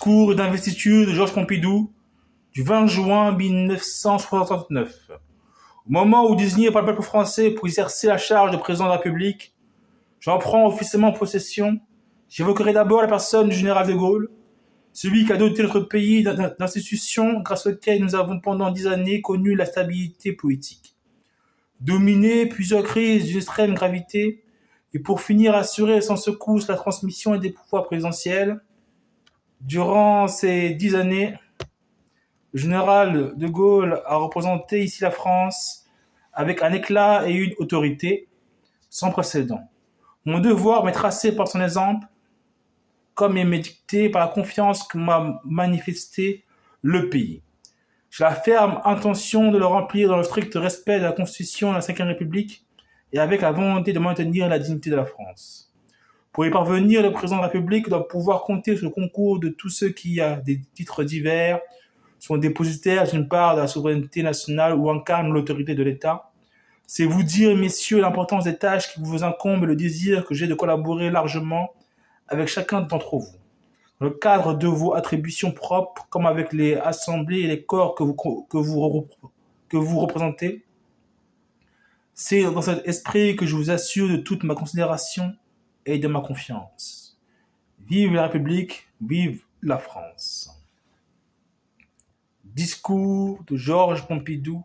Discours d'investiture de Georges Pompidou du 20 juin 1969. Au moment où désigné par le peuple français pour exercer la charge de président de la République, j'en prends officiellement possession. J'évoquerai d'abord la personne du général de Gaulle, celui qui a doté notre pays d'institutions grâce auxquelles nous avons pendant 10 années connu la stabilité politique, dominé plusieurs crises d'une extrême gravité et pour finir assurer sans secousse la transmission des pouvoirs présidentiels. Durant ces 10 années, le général de Gaulle a représenté ici la France avec un éclat et une autorité sans précédent. Mon devoir m'est tracé par son exemple, comme il m'est dicté par la confiance que m'a manifesté le pays. J'ai la ferme intention de le remplir dans le strict respect de la Constitution de la Ve République et avec la volonté de maintenir la dignité de la France. Pour y parvenir, le président de la République doit pouvoir compter sur le concours de tous ceux qui, à des titres divers, sont dépositaires d'une part de la souveraineté nationale ou incarnent l'autorité de l'État. C'est vous dire, messieurs, l'importance des tâches qui vous incombent et le désir que j'ai de collaborer largement avec chacun d'entre vous, dans le cadre de vos attributions propres, comme avec les assemblées et les corps que vous représentez. C'est dans cet esprit que je vous assure de toute ma considération et de ma confiance. Vive la République, vive la France. Discours de Georges Pompidou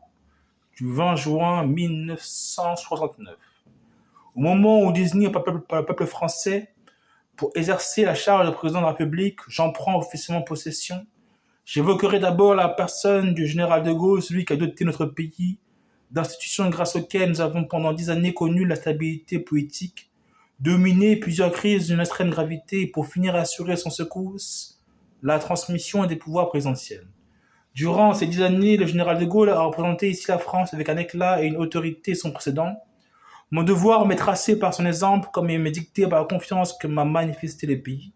du 20 juin 1969. Au moment où désigné par le peuple français pour exercer la charge de président de la République, j'en prends officiellement possession. J'évoquerai d'abord la personne du général de Gaulle, celui qui a doté notre pays d'institutions grâce auxquelles nous avons pendant 10 années connu la stabilité politique, dominé plusieurs crises d'une extrême gravité et pour finir assurer sans secousse la transmission des pouvoirs présidentiels. Durant ces 10 années, le général de Gaulle a représenté ici la France avec un éclat et une autorité sans précédent. Mon devoir m'est tracé par son exemple, comme il m'est dicté par la confiance que m'a manifesté le pays.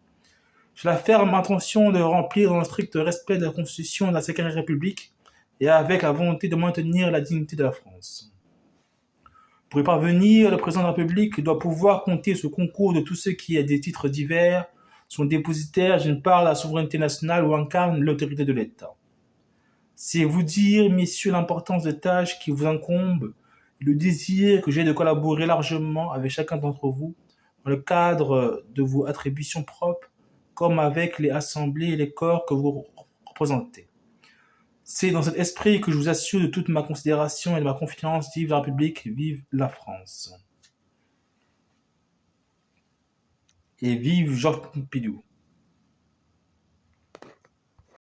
J'ai la ferme intention de remplir dans le strict respect de la Constitution de la Ve République et avec la volonté de maintenir la dignité de la France. Pour y parvenir, le président de la République doit pouvoir compter sur le concours de tous ceux qui, à des titres divers, sont dépositaires d'une part de la souveraineté nationale ou incarnent l'autorité de l'État. C'est vous dire, messieurs, l'importance des tâches qui vous incombent et le désir que j'ai de collaborer largement avec chacun d'entre vous dans le cadre de vos attributions propres, comme avec les assemblées et les corps que vous représentez. C'est dans cet esprit que je vous assure de toute ma considération et de ma confiance. Vive la République, vive la France. Et vive Georges Pompidou.